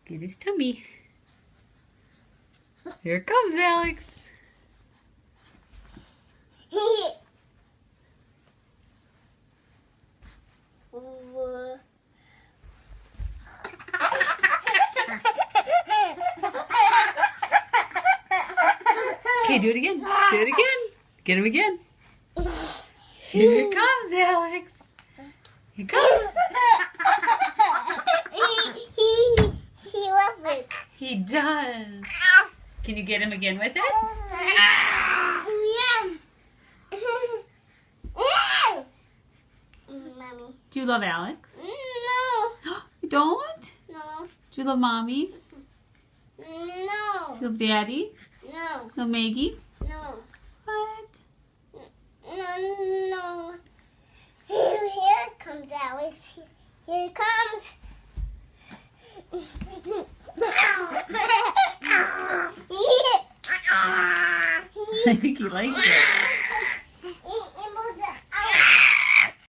Get his tummy. Here comes Alex. Okay, do it again. Do it again. Get him again. Here it comes, Alex. Here it comes. He loves it. He does. Can you get him again with it? Yeah. Mommy. Do you love Alex? No. You don't? No. Do you love Mommy? No. Do you love Daddy? No. Love Maggie? No. What? No. Here comes Alex. Here it comes. I think he likes it.